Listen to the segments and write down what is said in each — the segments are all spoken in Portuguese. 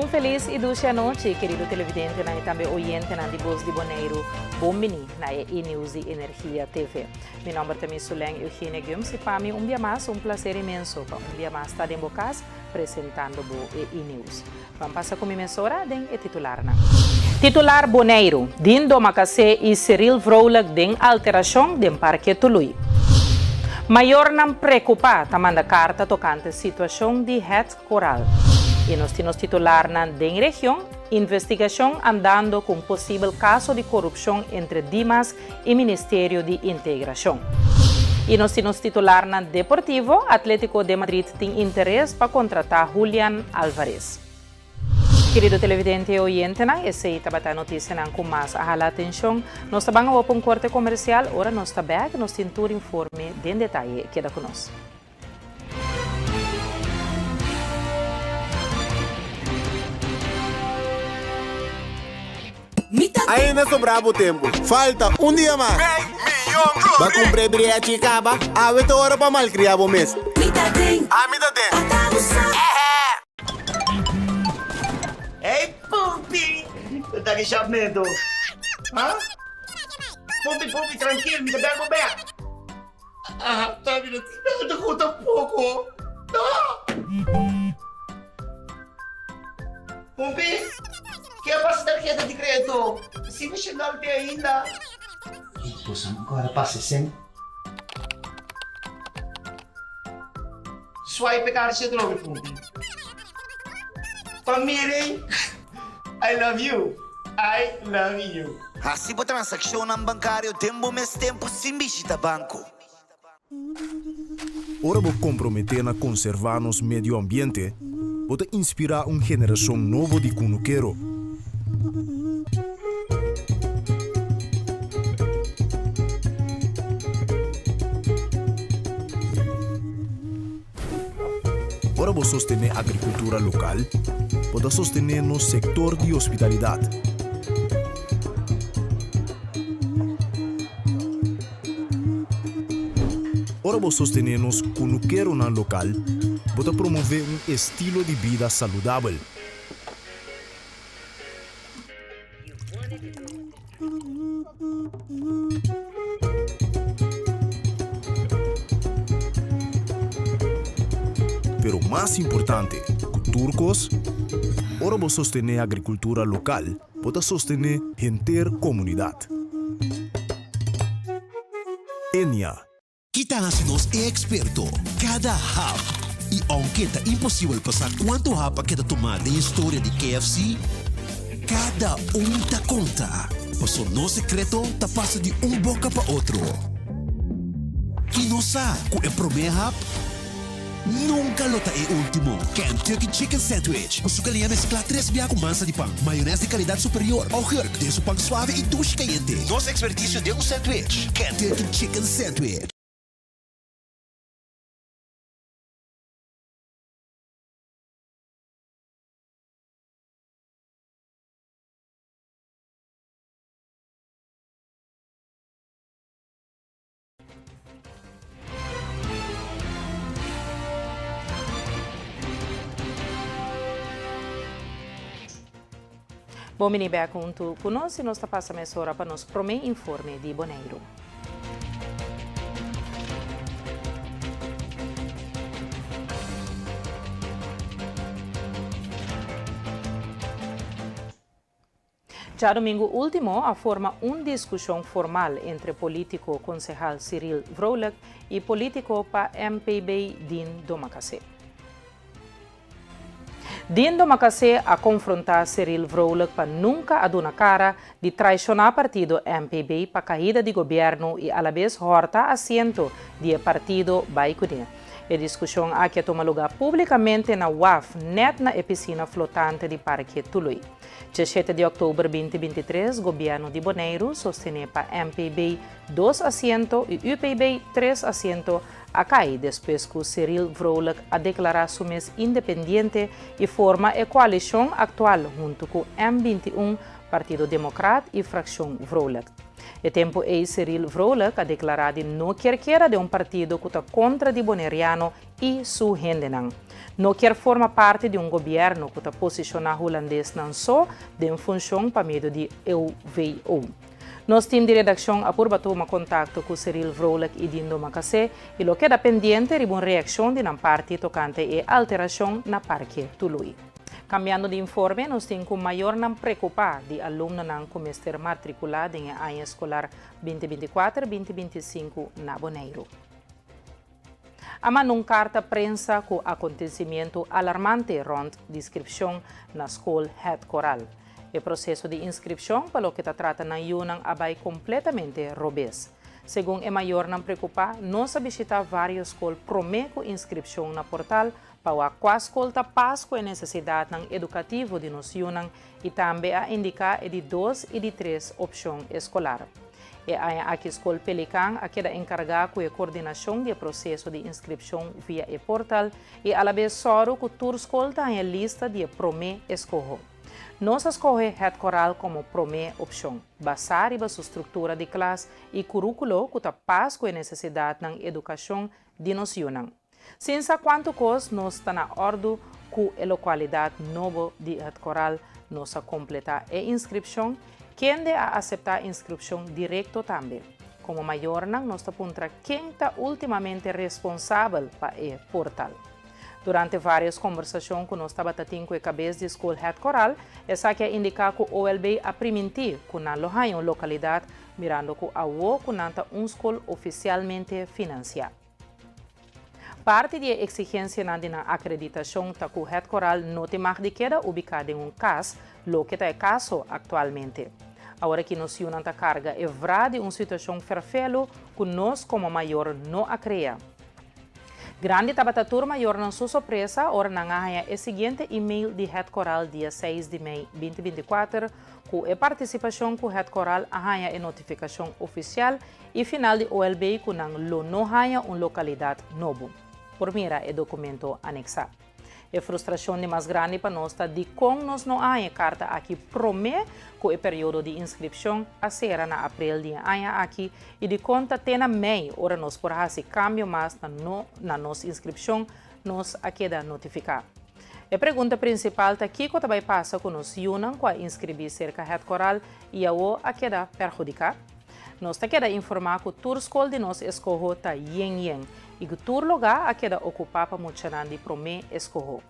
feliz e dulce noite, querido televidente e também oyente de Voz de Bonaire, Bombini, na E-News e Energia TV. Meu nome é Suleng Eugênia Guims e para mim dia mais prazer imenso para dia mais estar em Bocas apresentando o E-News. Vamos passar com a emissora den e titular. Titular Bonaire, Dindo Macacé e Cyril Vrolijk den alteração den Parque Tului. Maior não preocupa, manda carta tocante situação de het coral. E nós temos titular na região, investigação andando com possível caso de corrupção entre Dimas e Ministério de Integração. E nós temos titular na Deportivo, Atlético de Madrid tem interesse para contratar Julián Álvarez. Querido televidente e oyente, essa é a notícia com mais a atenção. Nós estamos a um corte comercial, ora nós estamos back, nós temos um informe de detalhe. Queda conosco. Ainda sobrava o tempo. Falta dia mais. Vai cumprir a chicaba. A ver hora para malcriar o mês. Mita tem. Ei, Pupi! Eu tô aqui chamando. Hã? Pupi, tranquilo, me dá o pé. Ah, tá vendo? Eu tô um pouco. Pupi, que é a tarjeta de crédito? Se me chegar até ainda. Poxa, agora passa sempre. Swipe card siya droga, Pupi. Pamiring, I love you. I love you. Assim por transação bancário, tempo mais tempo sem visita banco. Ora vou comprometer na conservar nos meio ambiente, vou inspirar uma geração nova de cunuqueiro. Ora vou sostener a agricultura local, vou sostener no setor de hospitalidade. Ora vou sostener nos cunuqueiro na local, vou promover um estilo de vida saudável. Pero mais importante, turcos, ora vou sostener a agricultura local, vou sostener a comunidade. Enia. Kita nos é experto. Cada hub. E aunque é impossível passar quanto hub que tomar da história de KFC, cada tá conta. Passou no secreto, tá passa de boca para outro. E não sabe que é o primeiro hub? Nunca lota é último. Kentucky Chicken Sandwich. O sucalhinha mescla 3 biá com massa de pão, maionese de qualidade superior, ou hurk, de pão suave e duche quente. Nosso expertício de sandwich. Kentucky Chicken Sandwich. Bom, mini back conosco e nós passamos essa hora para nos promer informe de Bonaire. Já domingo último, a forma discussão formal entre político concejal Cyril Vrolijk e político para MPB Din Domacacé. Din Domacacé a confrontar Cyril Vrolijk para nunca a dar cara de traicionar partido MPB para caída de governo e a la vez horta assento de partido Baikude. A discussão aqui toma lugar publicamente na UAF, net na piscina flotante de Parque Tului. 17 de outubro de 2023, o governo de Bonaire sostém para MPB 2 assentos e UPB 3 assentos a cair depois que Cyril Vrolijk a declarar seu mês independente e forma a coalição atual junto com M21, Partido Democrata e Fração Vrolijk. E tempo Cyril Vrolijk ha declarado no quer de partido que está contra de Boneriano e su rendenang. No quer forma parte de governo que está posicionado holandês não só de função para meio de EUVO. Nosso time de redação apurba toma contato com Cyril Vrolijk e Dindo Macacé e lo queda pendente de uma reação de uma parte tocante e alteração na Parque Tului. Cambiando de informe, nós temos o maior não preocupar de aluno não começar matriculado em ano escolar 2024-2025 na Bonaire. Há numa carta prensa com acontecimento alarmante rond de inscrição na escola Het Coral. O processo de inscrição, pelo que trata na Yunnan, vai completamente robês. Segundo o maior não preocupar, nós visitar várias escolas prometo inscrição na portal para a escola paz com a necessidade educativa de nós Yunnan e também a indicar de 2 e de 3 opções escolar. E a escola Pelican a queda encarregada com a coordenação do processo de inscrição via o portal e a la vez soro que toda escola tem a lista de promê escorro. Nós escolhe Het Coral como promê opção, basar em sua estrutura de classe e currículo que paz com a necessidade na educação de nós Yunnan. Sinsa quanto cos nós está na ordem com a localidade nova de Het Coral nós a completar a inscrição, quem de a aceitar a inscrição direto também. Como maior nós aponta quem está ultimamente responsável para o portal. Durante várias conversações que nós estava tendo com a cabeça de escola Het Coral, essa que indica que o OLB a permitir que na localidade mirando que a UO que não está escola oficialmente financiada. Parte da exigência na acreditação está que o Het Coral não tem mais de queda ubicado em caso, lo que é caso atualmente. Agora que nós temos a carga é verdade uma situação perfeita que nós como maior não a cria. Grande tabatatur maior não sua surpresa, ora na ganha é o seguinte e-mail de Het Coral dia 6 de maio 2024, com a participação com Het Coral a ganha a notificação oficial e final de OLB que não ganha uma localidade nova. Por mira é documento anexado. A frustração de mais grande para nós está de como nós não há carta aqui promete que o período de inscrição a será na abril de ano aqui e de conta tem na mei, ora nós por fazer cambio mais na nossa inscrição, nós a queda notificar. A pergunta principal está aqui que também passa com nós Yunnan com a inscrever cerca Het Coral e a queda perjudicar. Nós está queda informar que toda escola de nós escorro está yen e que todo lugar a queda ocupar para motivar de promê escorro.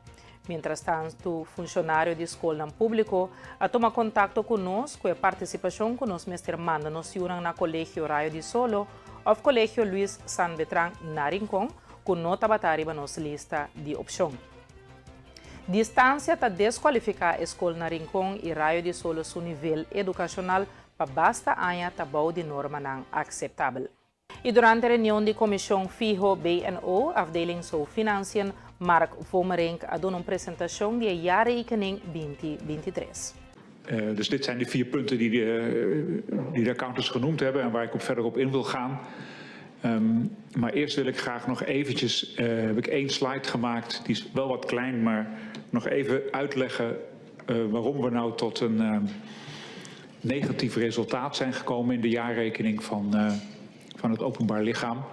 Mientras tanto, funcionário de escola público a tomar contato conosco com a participação que nós mestre manda nos Yunnan na Colégio Raio de Solo ou Colégio Luís San Bertrand na Rincón, que não está batendo nossa lista de opção. Distância está desqualificar a escola na Rincón e Raio de Solo seu nível educacional para basta anha tabau de norma não aceitável. E durante a reunião de comissão FIHO BNO, afdeling Zo Financiën, Mark Vomerenk a doen een presentatie die jaarrekening 2023. Dus dit zijn de 4 punten die de accountants genoemd hebben en waar ik verder op in wil gaan. Maar eerst wil ik graag nog eventjes, heb ik 1 slide gemaakt, die is wel wat klein, maar nog even uitleggen waarom we nou tot een negatief resultaat zijn gekomen in de jaarrekening van het openbaar lichaam.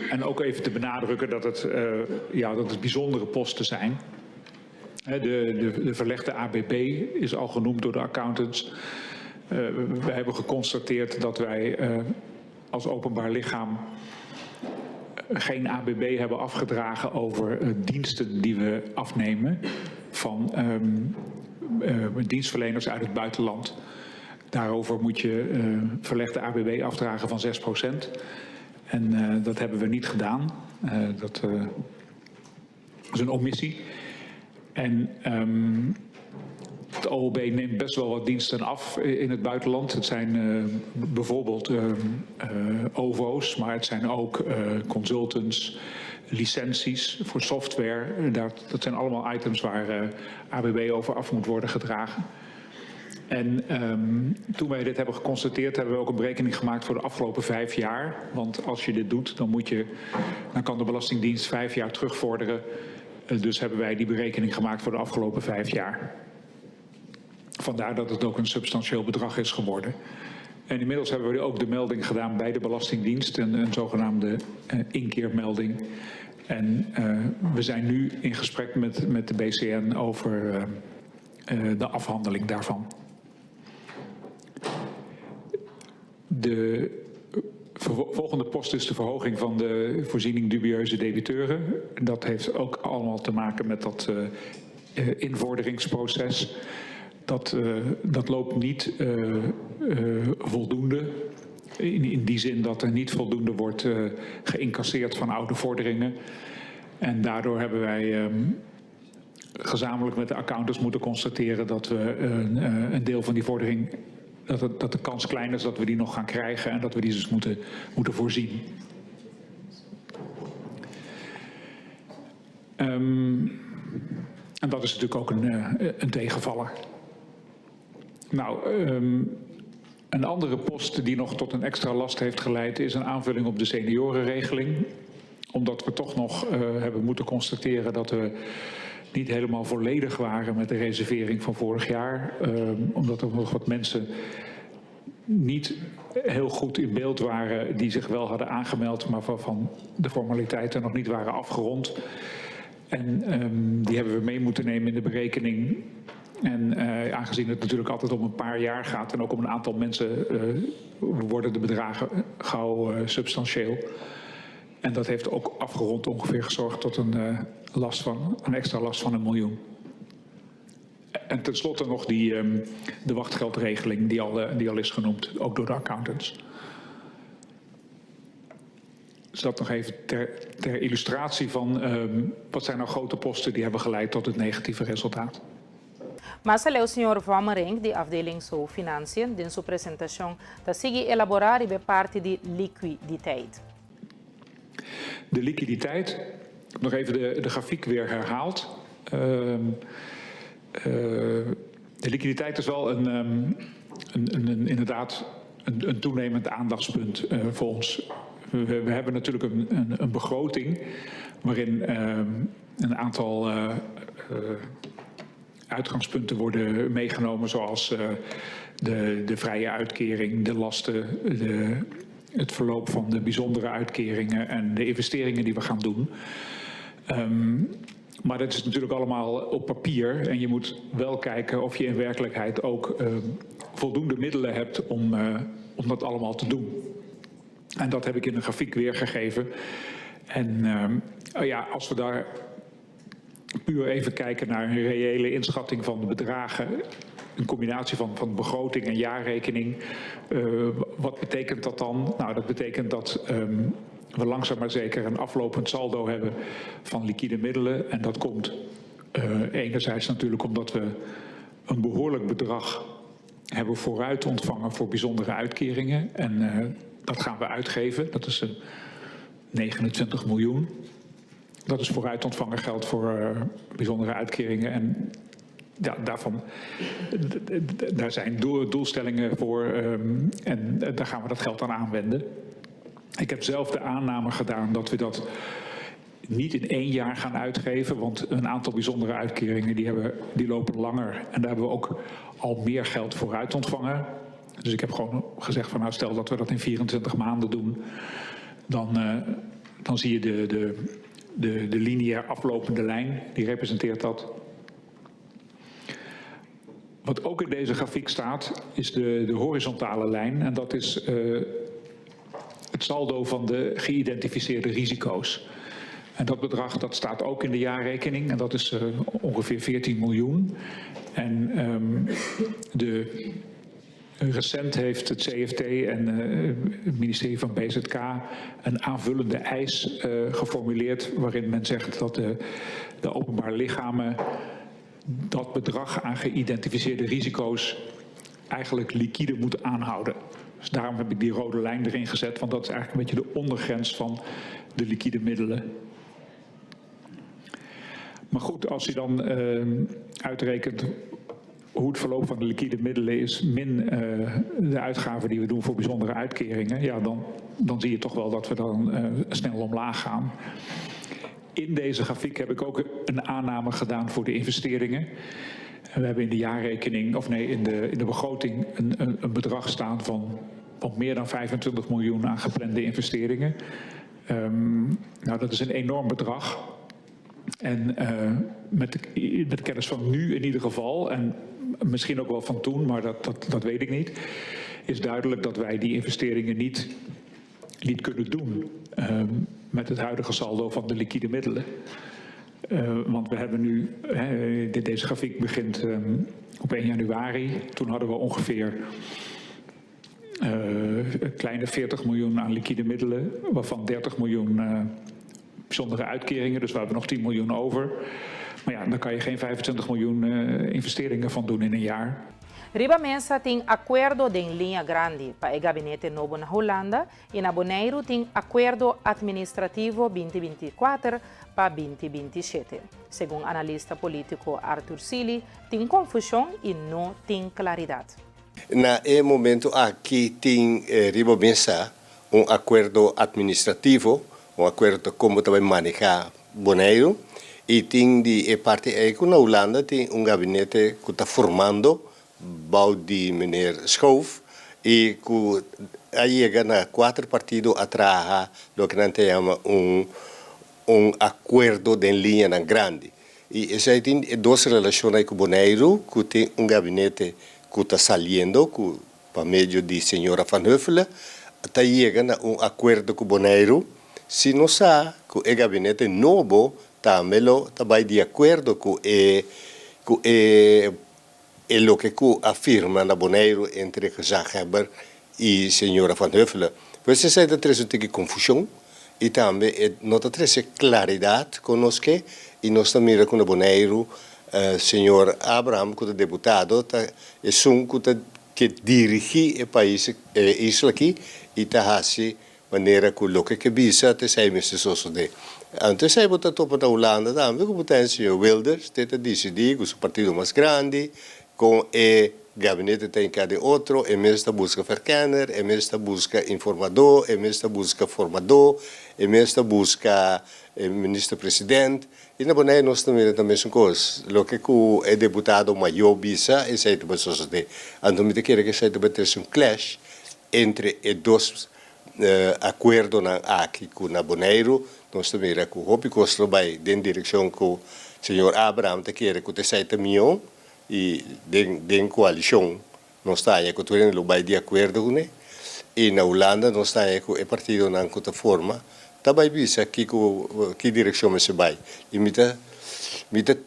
En ook even te benadrukken dat het bijzondere posten zijn. De verlegde ABB is al genoemd door de accountants. We hebben geconstateerd dat wij als openbaar lichaam geen ABB hebben afgedragen over diensten die we afnemen van dienstverleners uit het buitenland. Daarover moet je verlegde ABB afdragen van 6%. En dat hebben we niet gedaan. Dat is een omissie. En het OLB neemt best wel wat diensten af in het buitenland. Het zijn bijvoorbeeld OVO's, maar het zijn ook consultants, licenties voor software. Dat zijn allemaal items waar ABB over af moet worden gedragen. En toen wij dit hebben geconstateerd, hebben we ook een berekening gemaakt voor de afgelopen 5 jaar. Want als je dit doet, dan kan de Belastingdienst 5 jaar terugvorderen. Dus hebben wij die berekening gemaakt voor de afgelopen 5 jaar. Vandaar dat het ook een substantieel bedrag is geworden. En inmiddels hebben we ook de melding gedaan bij de Belastingdienst, een zogenaamde inkeermelding. En we zijn nu in gesprek met de BCN over de afhandeling daarvan. De volgende post is de verhoging van de voorziening dubieuze debiteuren. Dat heeft ook allemaal te maken met dat invorderingsproces. Dat loopt niet voldoende. In die zin dat er niet voldoende wordt geïncasseerd van oude vorderingen. En daardoor hebben wij gezamenlijk met de accountants moeten constateren dat we een deel van die vordering, dat de kans klein is dat we die nog gaan krijgen en dat we die dus moeten voorzien. En dat is natuurlijk ook een tegenvaller. Nou, een andere post die nog tot een extra last heeft geleid is een aanvulling op de seniorenregeling. Omdat we toch nog hebben moeten constateren dat we niet helemaal volledig waren met de reservering van vorig jaar. Omdat er nog wat mensen niet heel goed in beeld waren die zich wel hadden aangemeld, maar waarvan de formaliteiten nog niet waren afgerond. En die hebben we mee moeten nemen in de berekening. En aangezien het natuurlijk altijd om een paar jaar gaat en ook om een aantal mensen worden de bedragen gauw substantieel. En dat heeft ook afgerond ongeveer gezorgd tot een extra last van 1 miljoen. En tenslotte nog de wachtgeldregeling die al is genoemd, ook door de accountants. Dus dat nog even ter illustratie van wat zijn nou grote posten die hebben geleid tot het negatieve resultaat. Mas é o senhor Vommering, de afdeling Zo Financiën, in sua apresentação, da sigue elaborar e parte de liquiditeit. De liquiditeit, ik heb nog even de grafiek weer herhaald. De liquiditeit is wel inderdaad een toenemend aandachtspunt voor ons. We hebben natuurlijk een begroting waarin een aantal uitgangspunten worden meegenomen, zoals de vrije uitkering, de lasten, het verloop van de bijzondere uitkeringen en de investeringen die we gaan doen. Maar dat is natuurlijk allemaal op papier en je moet wel kijken of je in werkelijkheid ook voldoende middelen hebt om dat allemaal te doen. En dat heb ik in een grafiek weergegeven. En ja, als we daar puur even kijken naar een reële inschatting van de bedragen, een combinatie van begroting en jaarrekening. Wat betekent dat dan? Nou, dat betekent dat we langzaam maar zeker een aflopend saldo hebben van liquide middelen. En dat komt enerzijds natuurlijk omdat we een behoorlijk bedrag hebben vooruit ontvangen voor bijzondere uitkeringen. En dat gaan we uitgeven. Dat is 29 miljoen. Dat is vooruit ontvangen geld voor bijzondere uitkeringen. En ja, daar zijn doelstellingen voor en daar gaan we dat geld aan aanwenden. Ik heb zelf de aanname gedaan dat we dat niet in 1 jaar gaan uitgeven, want een aantal bijzondere uitkeringen die lopen langer. En daar hebben we ook al meer geld vooruit ontvangen. Dus ik heb gewoon gezegd van nou, stel dat we dat in 24 maanden doen, dan zie je de lineair aflopende lijn, die representeert dat. Wat ook in deze grafiek staat, is de horizontale lijn. En dat is het saldo van de geïdentificeerde risico's. En dat bedrag dat staat ook in de jaarrekening. En dat is ongeveer 14 miljoen. En recent heeft het CFT en het ministerie van BZK een aanvullende eis geformuleerd, waarin men zegt dat de openbare lichamen dat bedrag aan geïdentificeerde risico's eigenlijk liquide moeten aanhouden. Dus daarom heb ik die rode lijn erin gezet, want dat is eigenlijk een beetje de ondergrens van de liquide middelen. Maar goed, als je dan uitrekent hoe het verloop van de liquide middelen is, min de uitgaven die we doen voor bijzondere uitkeringen, ja, dan zie je toch wel dat we dan snel omlaag gaan. In deze grafiek heb ik ook een aanname gedaan voor de investeringen. We hebben in de jaarrekening, of nee, in de begroting een bedrag staan van op meer dan 25 miljoen aan geplande investeringen. Nou, dat is een enorm bedrag. En met de kennis van nu in ieder geval, en misschien ook wel van toen, maar dat weet ik niet, is duidelijk dat wij die investeringen niet kunnen doen met het huidige saldo van de liquide middelen. Want we hebben nu, deze grafiek begint op 1 januari. Toen hadden we ongeveer een kleine 40 miljoen aan liquide middelen, waarvan 30 miljoen bijzondere uitkeringen. Dus we hebben nog 10 miljoen over. Maar ja, daar kan je geen 25 miljoen investeringen van doen in een jaar. Riba Mensa tem acordo de linha grande para o gabinete novo na Holanda e na Bonaire tem acordo administrativo 2024 para 2027. Segundo analista político Arthur Sili, tem confusão e não tem claridade. Na momento aqui tem Riba Mensa acordo administrativo, acordo como também manejar Bonaire, e tem de parte aí na Holanda tem gabinete que está formando bouw die meneer Schoof e aí chega na 4 partidos atrás do que nós chamamos acordo de linha grande. E essa aí tem duas relações com o Bonaire, que tem gabinete que está saindo, para meio de senhora Van Huffelen, está chegando a acordo com o Bonaire. Se não sabe que o gabinete novo também está de acordo com é o que afirma na Bonaire entre Gezagheber e senhora Van Huffelen. Pois essa é uma confusão e também não tem claridade conosco e nós também com a Bonaire, senhor Abraham, que é deputado, é que dirige o país, isla aqui, e está assim maneira que o que visa até sair nesse soço de. Antes aí botar topo da Holanda também, como tem o senhor Wilders, tenta decidir com o partido mais grande, com o gabinete tem cada outro, é mesmo busca verkenner, é mesmo busca informador, é mesmo busca formador, é mesmo busca ministro-presidente. E na Bonaire nós também temos uma coisa, o que o deputado maior visa, é sair para a sociedade. Então, me quer que sair para ter um clash entre os dois acordos aqui na Bonaire. Nós também com o Hopi Costa vai em direção com o senhor Abraham, que quer que saia também. E den coalição nós está aí com o vai de acordo com ele e na Holanda nós está aí com o partido na outra forma também visa que direção se vai e me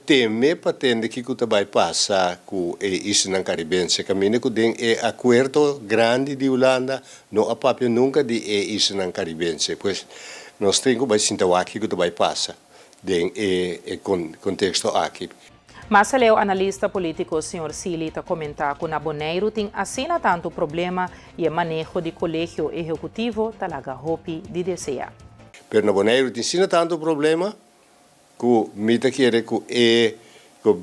teme para entender que o vai passar com isso na Caribense caminho com den acordo grande de Holanda não a papel nunca de isso na Caribense pois nós temos vai sentar aqui que o vai passar den contexto aqui. Mas o analista político, o Sr. Sili, está comentando que na Bonaire tem assim tanto problema e o manejo do colégio executivo talaga hopi de DCA. Pero na Bonaire tem assim tanto problema que me quer que o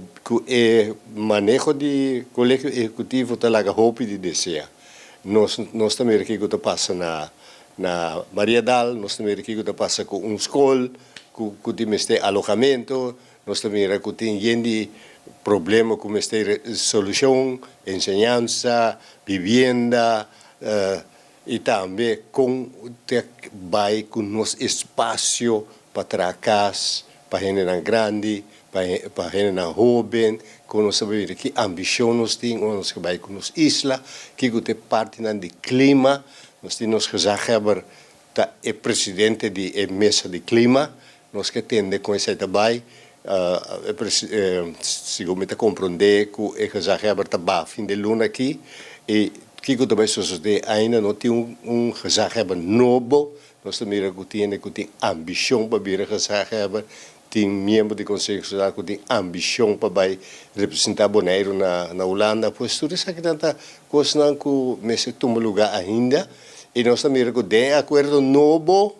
manejo do colégio executivo talaga hopi de DCA. Nós também aqui que passa na Maria Dal, nós também aqui que passa com escola, que tem este alojamento. Nós também temos problema com esta solução, ensinança, vivenda e também com nosso espaço para tracas, para gente grande, para gente jovem, com nós sabemos que ambição nós temos, nós vai com nossa isla, que tem parte do clima, nós temos que Gezagheber é presidente da mesa de clima, nós que temos com esse trabalho. Segundo me compreender que o Gezagheber está fim de luna aqui e que também sucede ainda não tem Gezagheber novo nós também tem ambição para vir Gezagheber tem membro do Conselho Social que tem ambição para representar Bonaire na Holanda pois tudo isso aqui tanta coisa não que me se toma lugar ainda e nós também tem acordo novo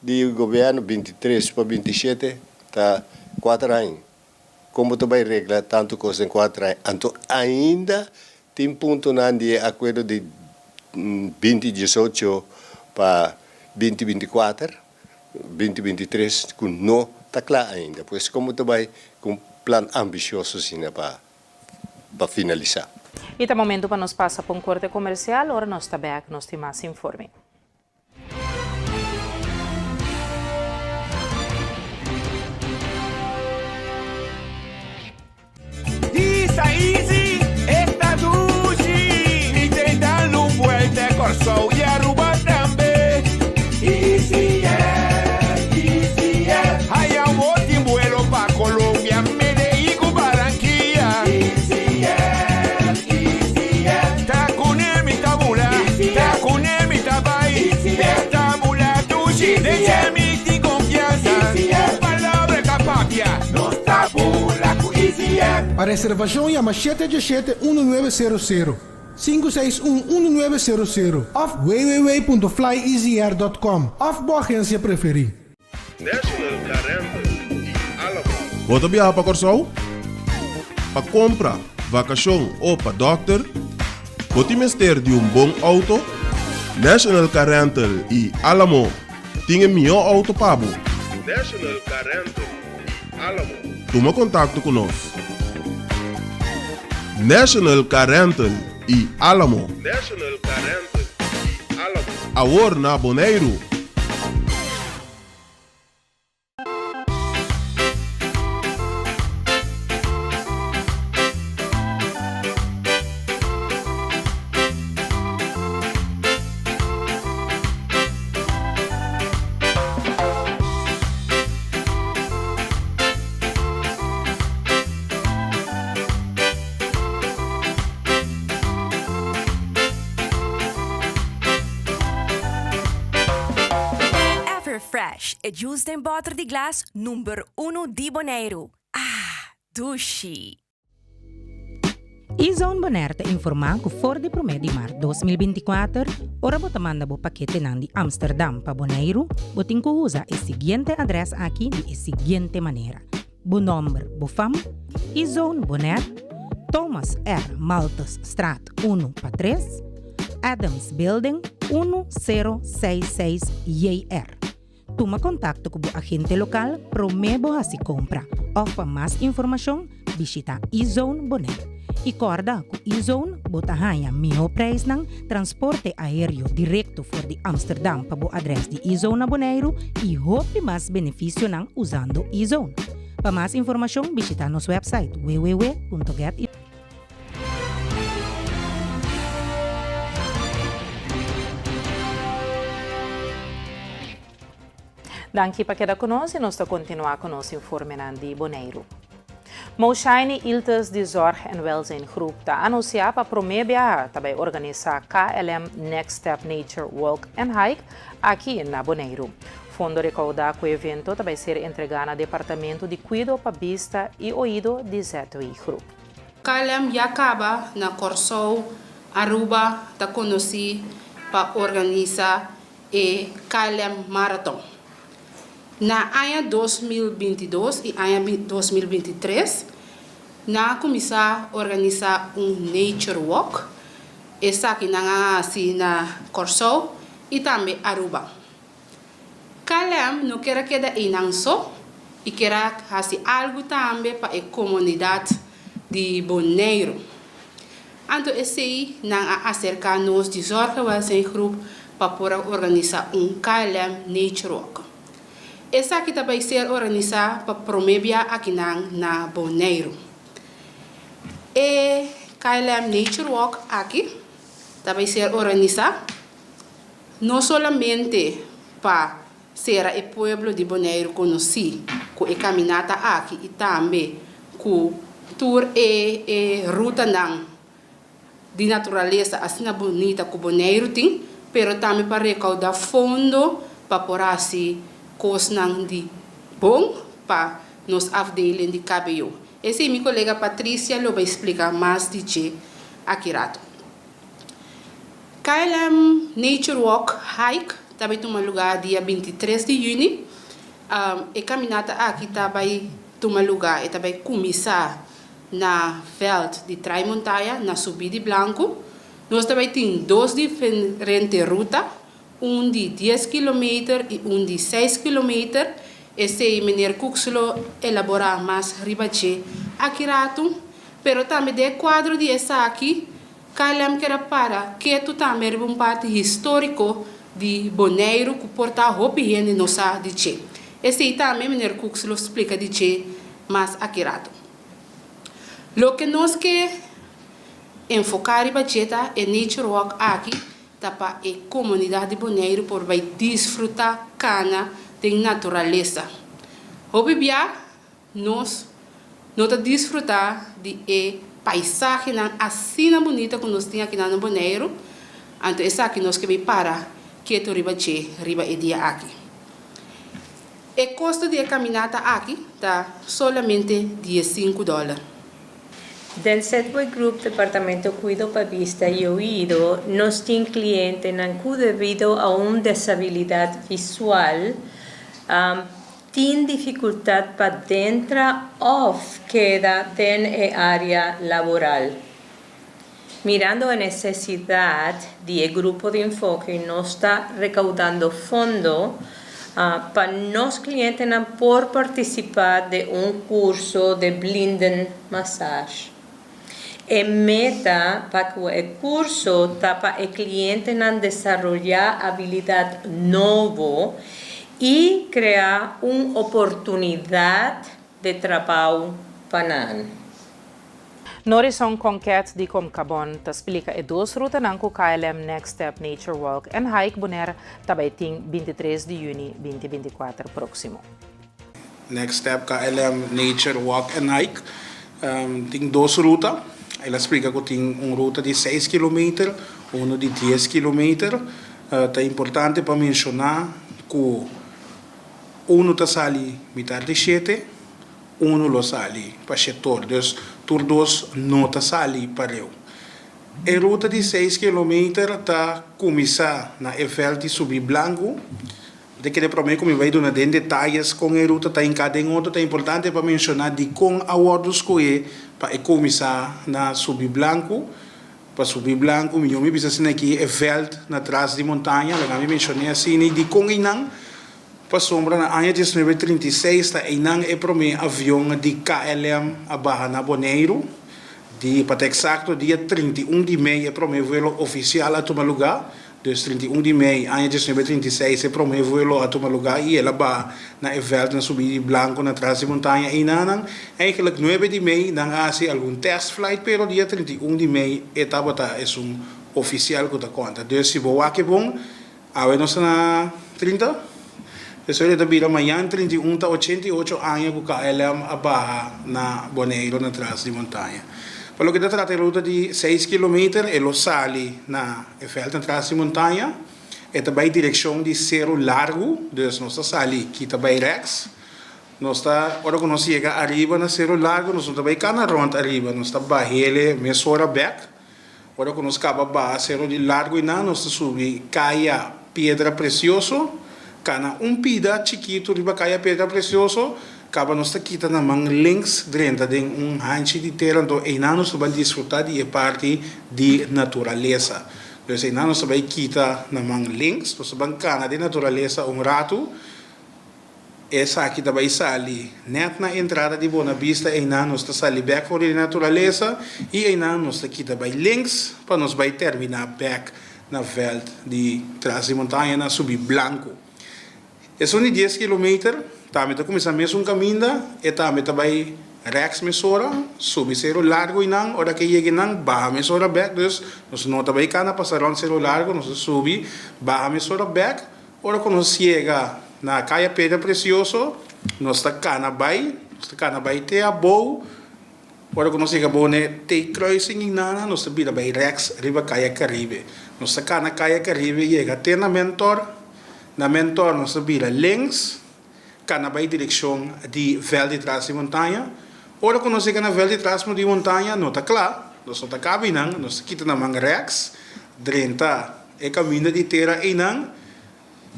do governo 23 para 27 tá 4 anos. Como tu vai regrar tanto coisa em 4 anos? Então, ainda tem ponto de acordo de 2018 para 2024, 2023, que não está claro ainda. Pois como tu vai com um plano ambicioso assim, para finalizar. E tá momento para nos passar por um corte comercial, ora nós está back, nós temos mais informe. Easy, esta duchi. Y te dan un vuelta Corso y Aruba también. Easy, hay un bote vuelo pa' Colombia, Medellín, Barranquilla. Easy, ta con el mi tabula, ta con el mi tabay, tabula duchi, de mi confianza, palabra capapia, no tabula con Easy. Para reservação, chama 717-1900, 561-1900 of www.flyeasyr.com of boa agência preferir. National Caramba e Alamo. Bota viajar para Corsol? Para compra, vacação ou para doctor? Bota mister de bom auto? National Car Rental e Alamo tem melhor auto pago. National Car Rental e Alamo. Toma contato conosco. National Car Rental e Alamo. National Car Rental e Alamo. Agora na Bonaire. Fresh, e juice em boter de glas número 1 de Bonaire. Ah, dushi. E-Zone Bonaire te informa que for de promedio de mar 2024, ora bota manda bo paquete nan de Amsterdam para Bonaire, botin ko usa o seguinte adres aqui de seguinte maneira. Bo number, bo fam, E-Zone Bonaire, Thomas R. Maltes Straat 1-3, Adams Building 1066 JR. Toma contato com o agente local promebo a se compra. Ou para mais informação, visita E-Zone Bonaire. E corda que E-Zone bota ganha melhor preço ng transporte aéreo direto for de Amsterdam para o adres de E-Zone na Bonaire e hope mais benefício ng usando E-Zone. Para mais informação, visita nosso website www.get. Danke para quedar conosco e nós vamos continuar com o nosso informe de Bonaire. Moshine Iltes de Zorg en Welzijn Groep está anunciado para promover também organizar KLM Next Step Nature Walk and Hike aqui na Bonaire. Fundo recaudado com o evento também ser entregado ao Departamento de Cuidado para Vista e Ouído de ZTI Group. KLM já acaba na Corsol, Aruba, está conhecido para organizar o KLM Marathon. Na ano 2022 e ano 2023, na começar a organizar Nature Walk, essa aqui na Corsol e também Aruba. KLM não quer quedar em só e quer fazer algo também para a comunidade de Bonaire. Então, esse na acercar-nos de Zorg en Welzijn Groep para organizar KLM Nature Walk. Essa aqui também ser organizada para promover aqui na Bonaire. E KLM Nature Walk aqui também ser organizada não somente para ser o povo de Bonaire conhecido com a caminhada aqui e também com tour e ruta de natureza assim bonita que Bonaire tem, mas também para recaudar fundo para por assim coisas de bom para nos afdeling de cabelo. Esse é minha colega Patrícia, ela vai explicar mais de que aqui rato. KLM Nature Walk Hike também toma lugar dia 23 de junho. A caminhada aqui também toma lugar e também começar na veld de Traimontaia, na Subida de Blanco. Nós também temos duas diferentes rutas. De 10 km e de 6 km. Esse é meneer Kuxlo elaborar mais ribache aqui rato. Pero também de quadro de essa aqui, KLM que era para que tu também um parte histórico de Bonaire que porta roupa e não sabe de che. Esse também meneer Cooks lo explica de che mais accurado. Lo que nós que enfocar e bacheta é Nature Walk aqui, para a comunidade de Bonaire por vai desfrutar cana de natureza. Obvia, nós desfrutar de paisagem assim bonita que nós temos aqui no Bonaire. Então, essa aqui nós que vai para que tu riba e dia aqui. O custo de caminhada aqui está solamente $15. Del Setway Group Departamento Cuido para Vista y Oído, nos tiene clientes que debido a una disabilidad visual tienen dificultad para dentro o queda en el área laboral. Mirando la necesidad del grupo de enfoque, nos está recaudando fondos para los clientes por participar de un curso de blinden massage. Meta para que el curso para el cliente desarrollar habilidad nueva y crear una oportunidad de trabajo para él. Norison Conquet di Comcabon te explica e duas rutas ng KLM Next Step Nature Walk and Hike Bonaire tabaiting 23 de junho 2024 próximo. Next Step KLM Nature Walk and Hike tem duas rutas. Ela explica que tem uma ruta de 6 km, uma de 10 km. É importante para mencionar que um está sali metade de 7, um lo sali para 7 horas. Todos não está sali para eu. A ruta de 6 km está começar na Eiffel de Subir Blanco. De que depois como vai dar detalhes com a ruta está em cada outro, é importante para mencionar de com a ordem escolher para começar na Subir Blanco. Para Subir Blanco, eu me penso aqui Eiffel na trás de montanha, lá me mencionei assim de com inang para sombra na ano de 1936 está inang é para mim avião de KLM a Barra na Bonaire. De para exato dia 31 de maio é para mim voo oficial a tomar lugar. Dus 31 de maio, ano de 1936, é para mim voo a tomar lugar e ela vai na Eiffel na Subir Blanco na trás de montanha e nanang. Eigenlijk 9 de maio dan hace algum test flight, pero dia 31 de maio etapa tá é oficial que tá conta. Dus se vou aqui bom, a nós na 30. Dus ele também amanhã 31 tá 88 anos que KLM a Barra na Bonaire na trás de montanha. Pelo que se trata de ruta de 6 km, ele sai na Eiffel na trás de montanha, e também direção de Cerro Largo, dus nós sai aqui também Rex. Nós está, agora que nós chega arriba na Cerro Largo, nós também cana rond arriba, nós está bahele Mesora Beck. Agora que nós acaba ba Cerro Largo e nós subi Caia Pedra Precioso, cana pida chiquito riba Caia Pedra Precioso. Acaba nós aqui na mão links dentro de rancho de terra, então aí nós vamos desfrutar de parte de natureza. Então aí nós vamos quitar na mão links, nós vamos cana de natureza rato. Essa aqui também sai net na entrada de Boa Vista, aí nós está sali back for de natureza e aí nós aqui também links para nós vai terminar back na veld de trás de montanha na Subir Blanco. É só de 10 km. Também está começando mesmo caminho, e também Rex Mesora, subir Cerro Largo e não, hora que chega não, Barra Mesora back, dus nós não também cana passaram Cerro Largo, nós subir Barra Mesora back, hora que nós chega na Caia Pedra Precioso, nós está cana vai ter a boa, hora que nós chega boa né, tem crossing e nada, nós está vai Rex riba Caia Caribe, nós está cana Caia Caribe chega até na Mentor nós está links cana vai direção de Vel de Trás de Montanha. Ora quando nós chegamos na Vel de Trás de Montanha, não está claro, nós não está cabinando, nós quita na manga Rex, drenta é caminho de terra e não,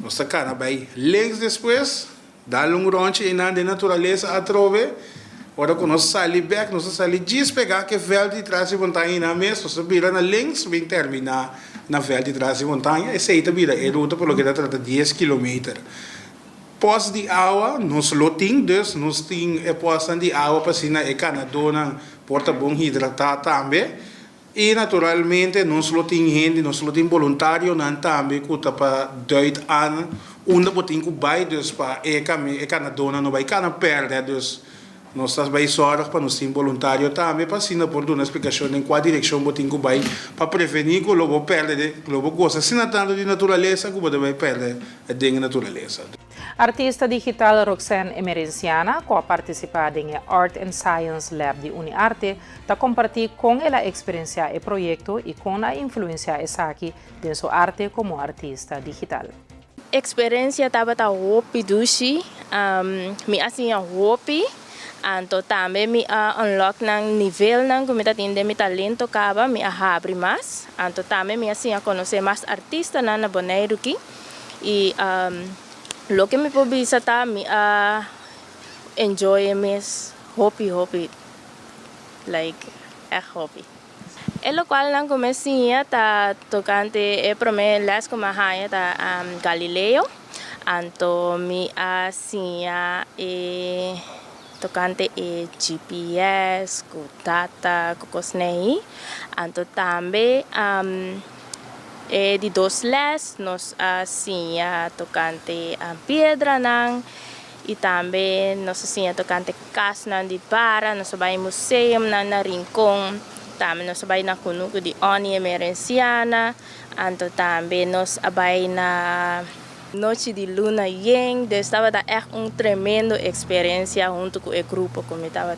nós está cana vai links depois, dá ronche e não de natureza a trove. Ora quando nós sai back, nós sai despegar que Vel de Trás de Montanha na mesmo, nós vira na links, vem terminar na Vel de Trás de Montanha, essa aí também é ruta pelo que trata 10 km. Pós de água, nós loting, dus nós temos pós de água para sina e canadona porta bom hidratar também. E naturalmente não só tem gente, não só tem voluntário, não também que está para duid aan, onde botem que vai, dus para na dona não vai cana perder, dus nós estamos bem sorte para nós ter voluntário também, para assim por dar uma explicação em qual direção botem que vai, para prevenir que o lobo perde, o lobo gosta, se não tanto de natureza, que o vai perder a natureza. Artista digital Roxanne Emerenciana, que participa em Art and Science Lab de UniArte, está compartir com ela a experiência e projeto e com a influência aqui de sua arte como artista digital. Experiência estava ta hopi dushi, me assim a hopi, anto também me unlock nang nível nang kumita tinde mi talento kaba me abre mais, anto também me assim a conhecer mais artista na Bonaire aqui e lo que me publica tá me enjoy mes hobby like hobby. Lo cual nang comecei tá tocante prome las como haya tá Galileo, anto me assim tocante GPS, ku data, ku cosnei, anto também de dos les nos assim tocante pedra nang e também nos assim tocante casa nang de para nos vai museu na rincón também nos vai na kunuko de Oni Emerenciana anto também nos vai na Noche de Luna Yang, estava echt tremendo experiência junto com o grupo que estava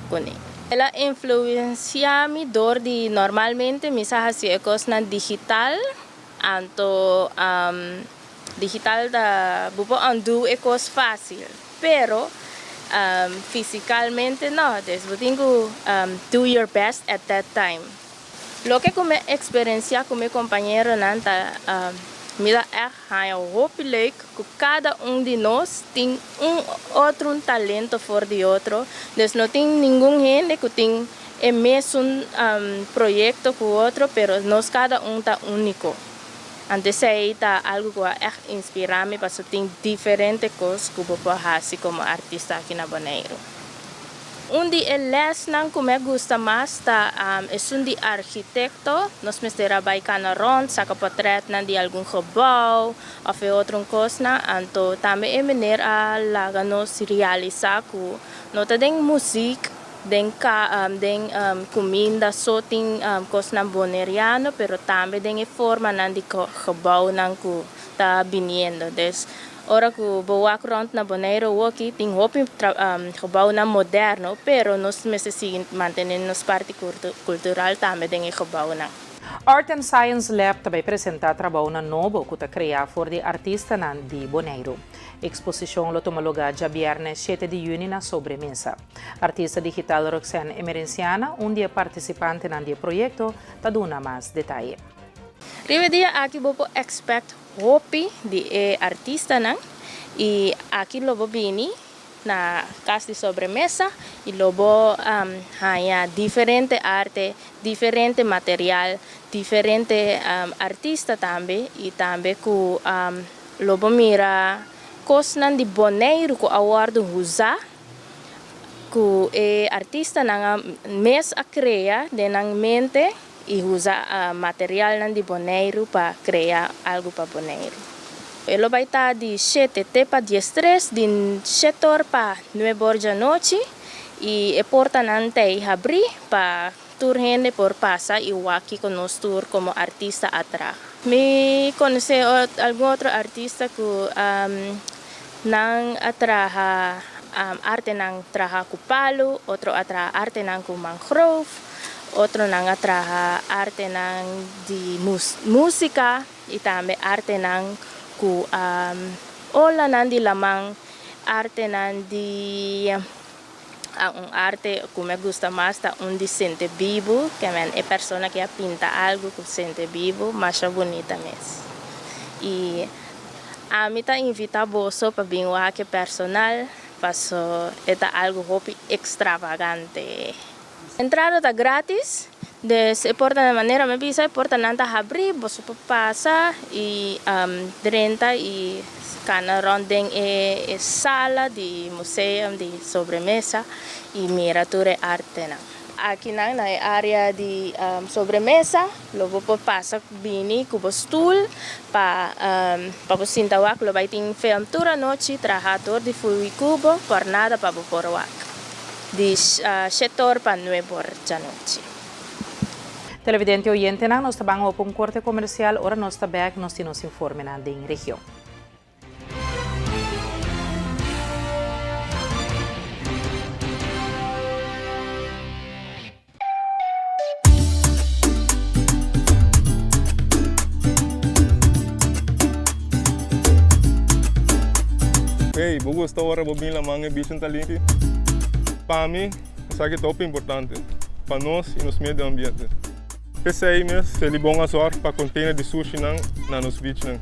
com ele. Ela influencia-me door de normalmente me fazia coisas digital, anto digital da bupo ando é coisa fácil, pero fisicalmente não, então tenho do your best at that time. Lo que como experiência com meu companheiro nanta me dá hope leuk que cada de nós tem outro talento fora de outro. Dus não tem nenhum gente que tem o mesmo projeto que o outro, pero nós cada está único. Antes aí tá algo que inspira-me para ter diferentes coisas que eu posso fazer como artista aqui na Bonaire. De les nang que me gusta mais é de arquitecto. Nós me trabalhamos rond, saca portrait de algum gebouw of outra coisa. Então também é maneira a nos realizar que não tem música, tem comida, só tem coisa boneriana, pero também tem forma de gebouw nang que está vindo. Ora que o rond na Bonaire aqui tem gebouw na moderno, pero nós necessitamos manter nos parte cultural também tem gebouw na. Art and Science Lab também apresenta trabalho na novo que está criado por de artista de Bonaire. Exposição lo toma lugar dia viernes 7 de junho na sobremesa. Artista digital Roxanne Emerenciana, dia participante do projeto, está dando mais detalhes. Dia aqui vou expect hopi de artista nang e aqui lobo bini na casa de sobremesa e lobo hanya diferente arte, diferente material, diferente artista também e também ku lobo mira coisas de Bonaire ku award usa ku artista nang mes a crea de nang mente e usa material de Bonaire para criar algo para Bonaire. Ele vai estar de 7 até para 10 de 7 horas para 9 horas da noite e é importante abrir para tour gente por passar e o aqui conosco tour como artista atrás. Me conheci algum outro artista que não atraha arte não traha com palo, outro atraha arte não com mangrove. Outro nang atraha arte nang de música e também arte nang ku ola nang de lamang arte nang de arte que me gusta mais tá de sente vivo que é pessoa que pinta algo que sente vivo mais bonita mesmo e a mim tá invita você para vir aqui personal para é algo hobby extravagante. Entrada está grátis, se porta de maneira me pisa, porta nanta abrir, você passa e 30 e cana rondem é sala de museu de sobremesa e miratura arte na. aqui na área de sobremesa, logo passa bini cubo stool para você sentar lo vai ter fermentura noite trabajador de fui cubo por nada para por wak de setor para 9 da noite. Televidente oyente, nós estamos op um corte comercial, ora nós está back, nós nos informe na de região. Hey, vou gostar agora de vir lá manhã bicho tá limpo. Para mim, isso aqui é top importante para nós e nos meio ambiente. Pensei mesmo, se é bom azar para container de sushi na nos beach não.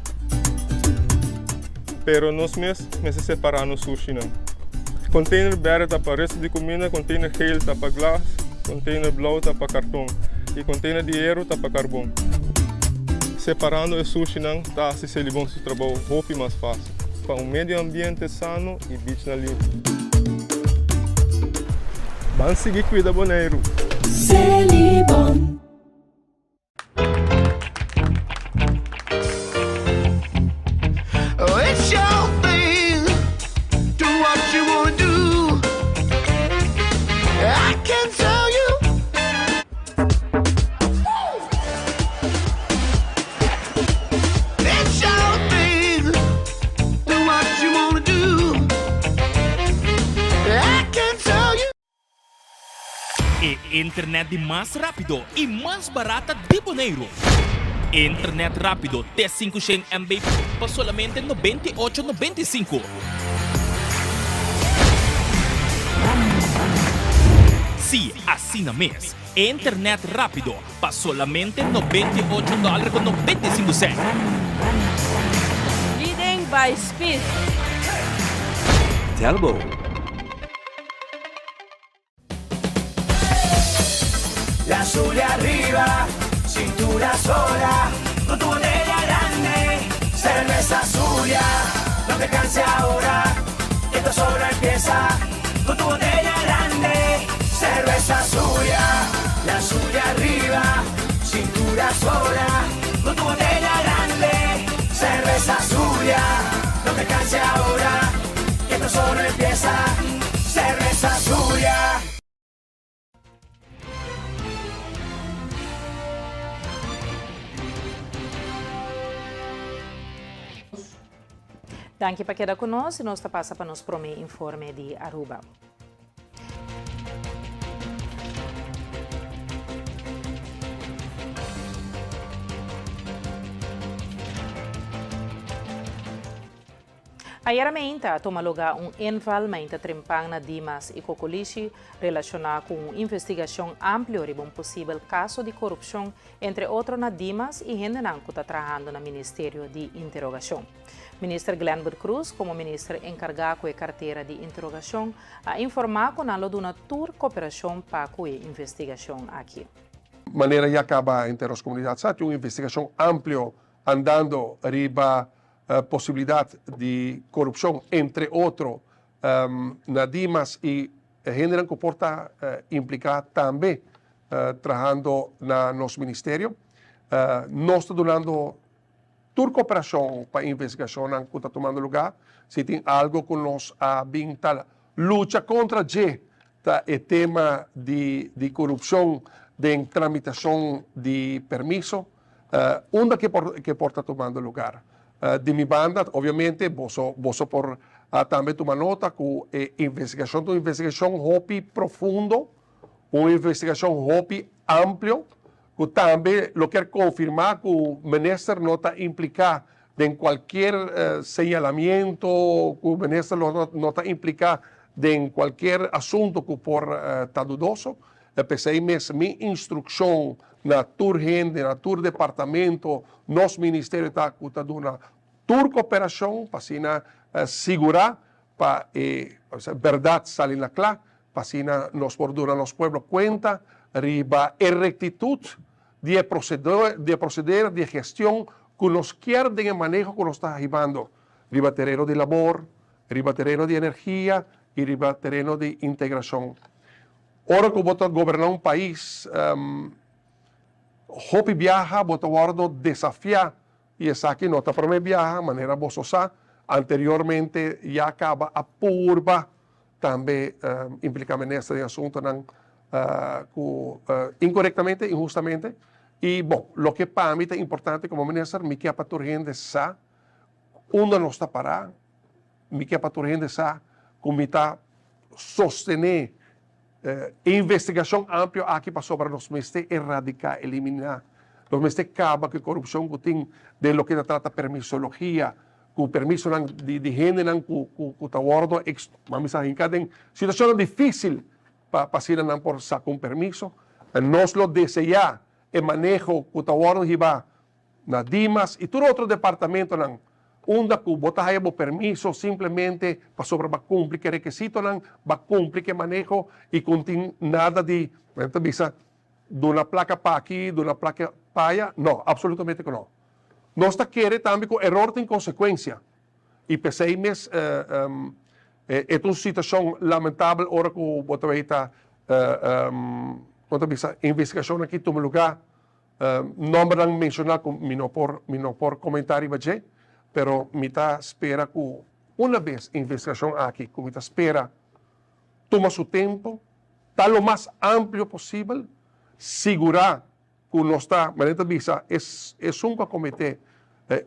Pero nós mesmo separar no sushi não. Container verde tá para resto de comida, container geel tá para glas, container blau tá para cartão e container de aero tá para carbono. Separando o sushi não tá se é bom seu trabalho, roupa mais fácil. Para meio ambiente sano e beach na limpo. Vamos seguir cuida Boneiro. Celibon. It's your thing. Do what you wanna do. I can tell you. It's your thing. Do what you wanna do. I can tell you. E internet mais rápido e mais barata de Boneiro. Internet rápido T500 MB por solamente 98,95. Sim, assina mês. Internet rápido por solamente $98,95. Leading by speed. Telbo. La Zulia arriba, cintura sola, con tu botella grande, cerveza Zulia, no te canses ahora, que esto solo empieza, con tu botella grande, cerveza Zulia, la Zulia arriba, cintura sola, con tu botella grande, cerveza Zulia, no te canses ahora, que esto solo empieza, cerveza Zulia. Danke para quedar conosco e nós passa para nos promer informe de Aruba. Ayer toma lugar envolvimento trempang na Dimas e Cocolichi relacionado com uma investigação ampla sobre um possível caso de corrupção, entre outros na Dimas e gente que está trabalhando no Ministério de Interrogação. Ministro Glenbert Cruz, como ministro encarregado da carteira de interrogação, a informar com ela de uma tour cooperação para a investigação aqui. De maneira que acaba entre as comunidades, há uma investigação ampla andando riba possibilidade de corrupção, entre outros, na Dimas e gente que porta implicar também trabalhando no nosso ministério. Nós estamos dando toda cooperação para a investigação que está tomando lugar. Se tem algo que nós a luta contra o tema de corrupção, de tramitação de permisso, onde que porta tomando lugar. De minha banda, obviamente, vou por também tomar nota que a investigação hopi profundo, uma investigação hopi ampla, que também eu quero confirmar que o ministro não está implicado em qualquer señalamiento, que o ministro não está implicado em qualquer assunto que por está dudoso. Pensei mesmo, minha instrução na gente, na departamento, nosso ministério está dando toda cooperação para segurar para a verdade sair na clara, para nós por nosso povo conta riba a rectitude de proceder de gestão que nos quer de manejo que nos está arribando riba terreno de labor, riba terreno de energia e riba terreno de integração. ora que bota governar país, hopi viaja, bota guardo desafiar, e essa aqui nota para me viaja, maneira bososa, anteriormente já acaba a purba, também implicava nesse assunto, incorrectamente, injustamente, e, bom, o que para mim é importante como ministro, me quer para a gente sa, onde não está parar, me quer para a gente sa, como está sostener investigação ampla aqui para sobre nós mesmos erradicar, eliminar, nós mesmos acaba com a corrupção que tem de lo que trata permisologia, com permisso de gente, com o tawardo, vamos a hincar em situação difícil para ser por sa com permisso, nós lo desejar e manejo o tawardo hiba na Dimas e todo outro departamento onde que botar aí o permisso simplesmente para sobre a cumprir que requisito para cumprir que manejo e contém nada de uma placa para aqui, de uma placa para allá, não, absolutamente não. Nós está querendo também que o erro tem consequência e pensei mesmo é uma situação lamentável hora que o botar aí quando a investigação aqui toma lugar, não vou mencionar não por comentário, pero me espera que uma vez a investigação aqui, que me espera toma seu tempo, está o mais amplo possível, segurar que não está, mas é um cometer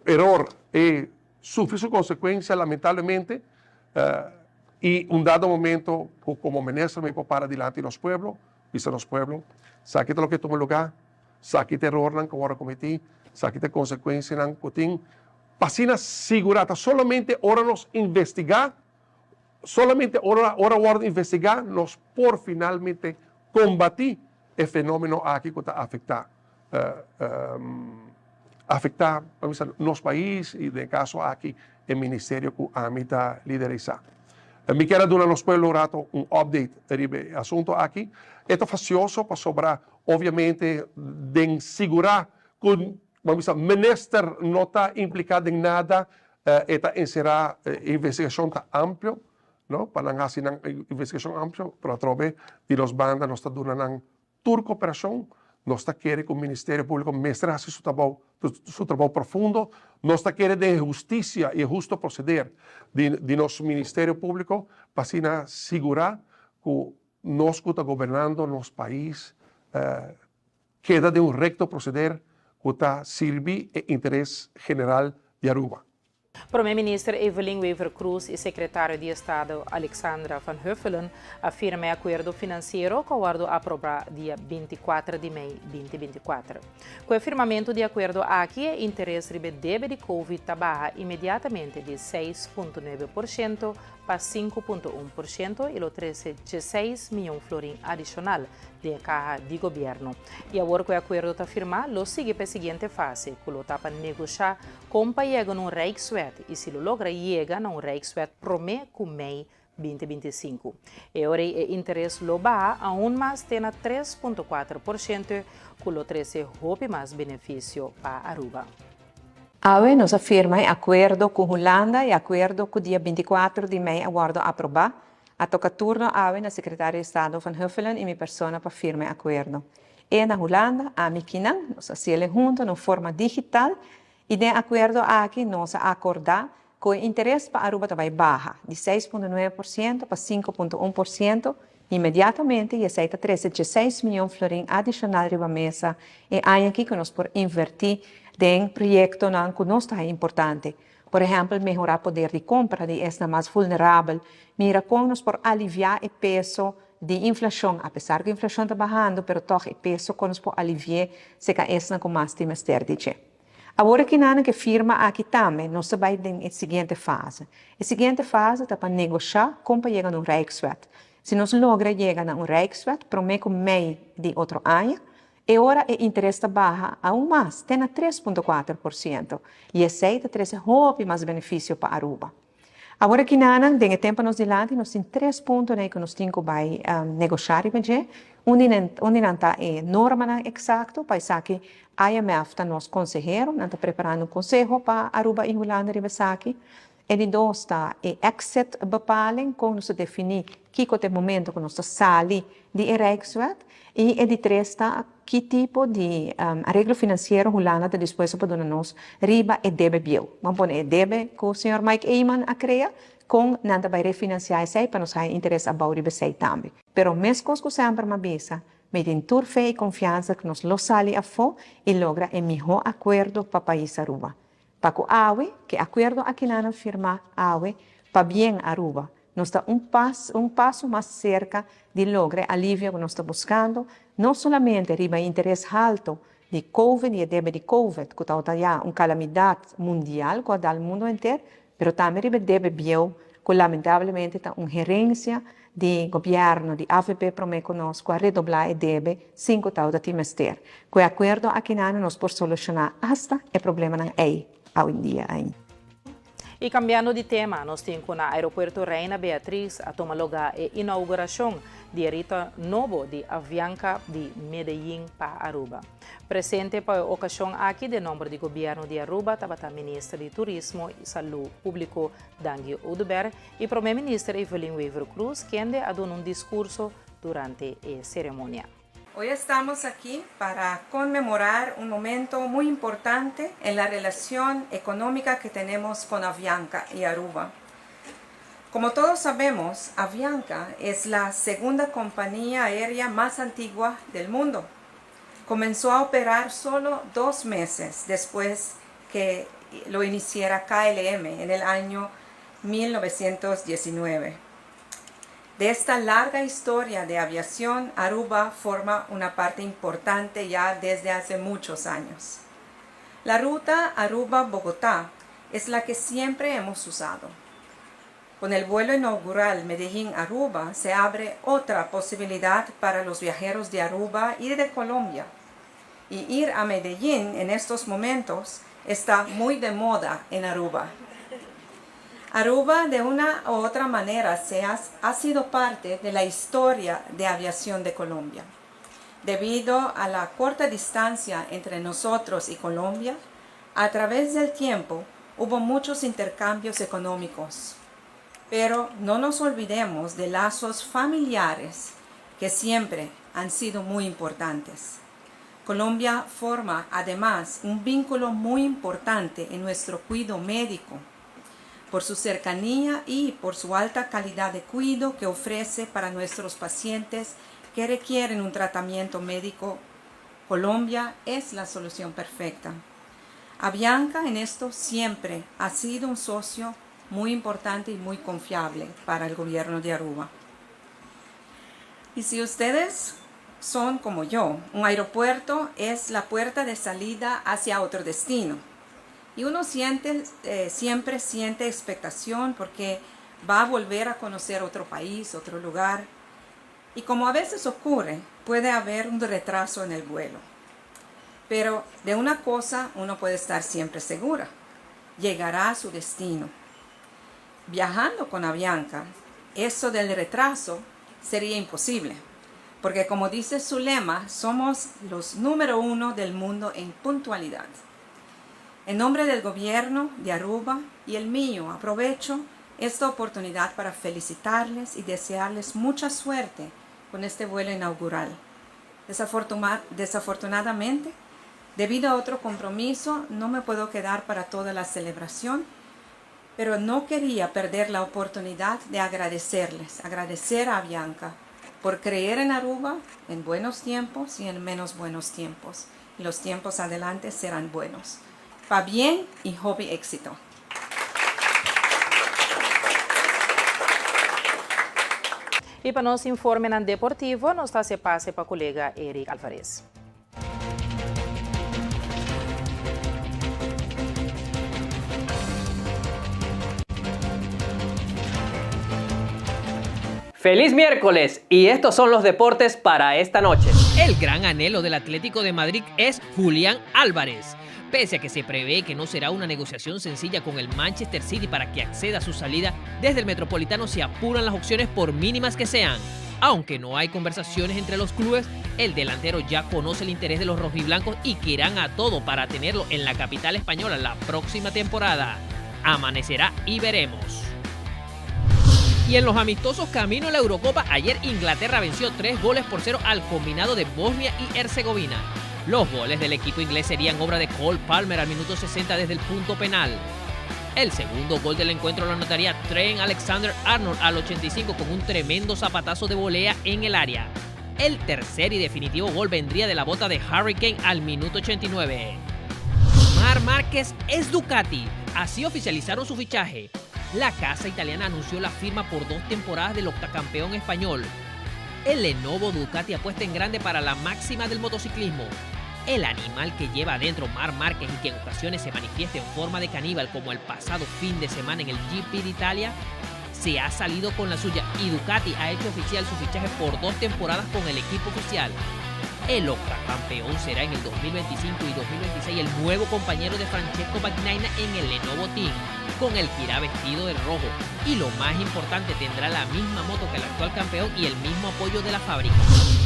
erro e sofrer consequência, lamentavelmente, e dado momento, como ministro, me para adiante nos pueblos, visa nos pueblos, sabe o que toma lugar, sabe o erro que agora cometi, sabe a consequência que tem, para segurar, solamente hora nos investigar, solamente hora investigar, nos por finalmente combatir o fenômeno aqui que está afetar nos países e, no caso aqui, o Ministério que a mim está liderizando. Me quero dar nos pueblos rato update do assunto aqui. É facioso para sobrar, obviamente, de segurar que o ministro não está implicado em nada, está encerrar investigação tá ampla, não? Para não fazer investigação ampla, para através de los bandas, nós está dando toda cooperação, nós está querendo que o Ministério Público mestre seu trabalho profundo, nós está querendo de justiça e justo proceder de nosso Ministério Público para segurar que nós que está governando nosso país queda de recto proceder que está servir o interesse geral de Aruba. Primeiro-ministro Evelyn Wever Cruz e secretário de Estado Alexandra Van Huffelen afirmam acordo financeiro que o acordo aprovado dia 24 de maio de 2024. Com o firmamento de acordo aqui, o interesse de débito de Covid barra imediatamente de 6,9% para 5,1% e o 16 milhões florim adicional de caja de governo. E agora que o acordo está firmado, lo sigue para a seguinte fase, que lo está para negociar como para chegar num Rijkswet e se lo logra chegar num Rijkswet promê com Mei 2025. E ora o interesse lo barra aún mais tem 3,4%, que lo 13 hope mais benefício para Aruba. AUE nos afirma acordo com Holanda e acordo com o dia 24 de maio aguardo aprovar. A toca turno AUE na secretária de Estado Van Huffelen e minha persona para firme acordo. E na Holanda, a Mikinan, nos asile junto na forma digital e de acordo aqui nos acordar que o interesse para Aruba vai baixar de 6,9% para 5,1% imediatamente e aceita 16 milhões de florim adicional de mesa e aí aqui que nós por invertir em projetos que não está importante. Por exemplo, melhorar o poder de compra de esta mais vulnerável, mira como nós por aliviar o peso de inflação, apesar que a inflação está bajando, mas toch o peso que nós por aliviar se que esta com mais de mestre. Agora que nada que firma aqui também, nós vai na seguinte fase. A seguinte fase está para negociar como para chegar no Rijkswet. Se nós logra chegar no Rijkswet, prometo meio de outro ano, e ora o interesse barra aún mais, tem 3,4%. E aceita 13 roupas mais benefício para Aruba. Agora que nada, tem tempo nos dilante, nós temos 3 pontos que nós temos que negociar, onde não está a norma exata, para que a IMF está nosso consejero, não está preparando um conselho para Aruba e Holanda, E di due sta e exit bepaling, con nos definir kiko te momento con nos sali di Rijkswet. E di tre sta che tipo di arreglo finanziario Holanda te disposto per donarnos riba e debe bill. Vamos pone e debe con o senhor Mike Eyman a crea com nada vai refinanciar sei para nos interesse a bauri sei também. Pero mesmo que sempre uma bisa, me tem tur fé e confiança que nos lo sali a fo e logra o melhor acordo para o país Aruba. Para que awe, que acordo aqui na firma awe, para bem Aruba. Nos dá passo mais cerca de lograr alívio que nós estamos buscando, não somente riba interesse alto de Covid e debe de Covid, que está já uma calamidade mundial que dá ao mundo inteiro, mas também riba debe bio, que lamentavelmente está uma gerência de governo de AFP promete conosco a redoblar e debe 5 tauda trimestre. Que acordo aqui nós por solucionar hasta o problema não é hoje em dia ainda. E cambiando de tema, nós temos na aeroporto Reina Beatriz a tomar lugar a inauguração de rita novo de Avianca de Medellín para Aruba. Presente para a ocasião aqui, de nome do governo de Aruba, estava a ministra de Turismo e Saúde Público, Dangi Oduber, e o primeiro-ministro Evelyn Weaver Cruz, quem deu um discurso durante a cerimônia. Hoy estamos aquí para conmemorar un momento muy importante en la relación económica que tenemos con Avianca y Aruba. Como todos sabemos, Avianca es la segunda compañía aérea más antigua del mundo. Comenzó a operar solo 2 meses después que lo iniciara KLM en el año 1919. De esta larga historia de aviación, Aruba forma una parte importante ya desde hace muchos años. La ruta Aruba-Bogotá es la que siempre hemos usado. Con el vuelo inaugural Medellín-Aruba se abre otra posibilidad para los viajeros de Aruba y de Colombia. Y ir a Medellín en estos momentos está muy de moda en Aruba. Aruba de una u otra manera ha sido parte de la historia de aviación de Colombia. Debido a la corta distancia entre nosotros y Colombia, a través del tiempo hubo muchos intercambios económicos. Pero no nos olvidemos de lazos familiares que siempre han sido muy importantes. Colombia forma además un vínculo muy importante en nuestro cuidado médico, por su cercanía y por su alta calidad de cuidado que ofrece para nuestros pacientes que requieren un tratamiento médico. Colombia es la solución perfecta. Avianca en esto siempre ha sido un socio muy importante y muy confiable para el gobierno de Aruba. Y si ustedes son como yo, un aeropuerto es la puerta de salida hacia otro destino. Y uno siempre siente expectación porque va a volver a conocer otro país, otro lugar. Y como a veces ocurre, puede haber un retraso en el vuelo. Pero de una cosa uno puede estar siempre segura: llegará a su destino. Viajando con Avianca, eso del retraso sería imposible. Porque como dice su lema, somos los número 1 del mundo en puntualidad. En nombre del gobierno de Aruba y el mío, aprovecho esta oportunidad para felicitarles y desearles mucha suerte con este vuelo inaugural. Desafortunadamente, debido a otro compromiso, no me puedo quedar para toda la celebración, pero no quería perder la oportunidad de agradecer a Avianca por creer en Aruba en buenos tiempos y en menos buenos tiempos. Y los tiempos adelante serán buenos. Pa bien y hobby éxito. E para nos informe na deportivo, nós está se passe para o colega Eric Alvarez. ¡Feliz miércoles! Y estos son los deportes para esta noche. El gran anhelo del Atlético de Madrid es Julián Álvarez. Pese a que se prevé que no será una negociación sencilla con el Manchester City para que acceda a su salida, desde el Metropolitano se apuran las opciones por mínimas que sean. Aunque no hay conversaciones entre los clubes, el delantero ya conoce el interés de los rojiblancos y que irán a todo para tenerlo en la capital española la próxima temporada. amanecerá y veremos. Y en los amistosos camino a la Eurocopa, ayer Inglaterra venció 3-0 al combinado de Bosnia y Herzegovina. Los goles del equipo inglés serían obra de Cole Palmer al minuto 60 desde el punto penal. El segundo gol del encuentro lo anotaría Trent Alexander-Arnold al 85 con un tremendo zapatazo de volea en el área. El tercer y definitivo gol vendría de la bota de Harry Kane al minuto 89. Marc Márquez es Ducati, así oficializaron su fichaje. La casa italiana anunció la firma por 2 temporadas del octacampeón español. El Lenovo Ducati apuesta en grande para la máxima del motociclismo. El animal que lleva adentro Marc Márquez y que en ocasiones se manifiesta en forma de caníbal como el pasado fin de semana en el GP de Italia, se ha salido con la suya y Ducati ha hecho oficial su fichaje por 2 temporadas con el equipo oficial. El octacampeón será en el 2025 y 2026 el nuevo compañero de Francesco Bagnaia en el Lenovo Team, con el que irá vestido de rojo. Y lo más importante, tendrá la misma moto que el actual campeón y el mismo apoyo de la fábrica.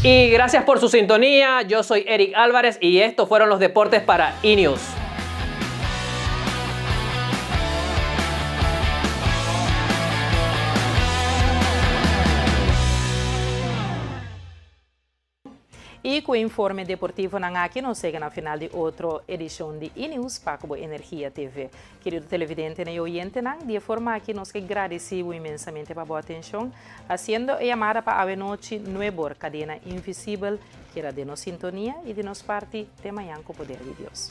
Y gracias por su sintonía. Yo soy Eric Álvarez y estos fueron los deportes para E-News. E com o informe deportivo na aqui nos segue na final de outra edição de E-News Pacobo Energia TV. Querido televidente e oyente, de forma aqui nos que agradecemos imensamente para a boa atenção, haciendo a chamada para a noite nueva cadena invisível, que era de nos sintonia e de nos parte de manhã com o poder de Deus.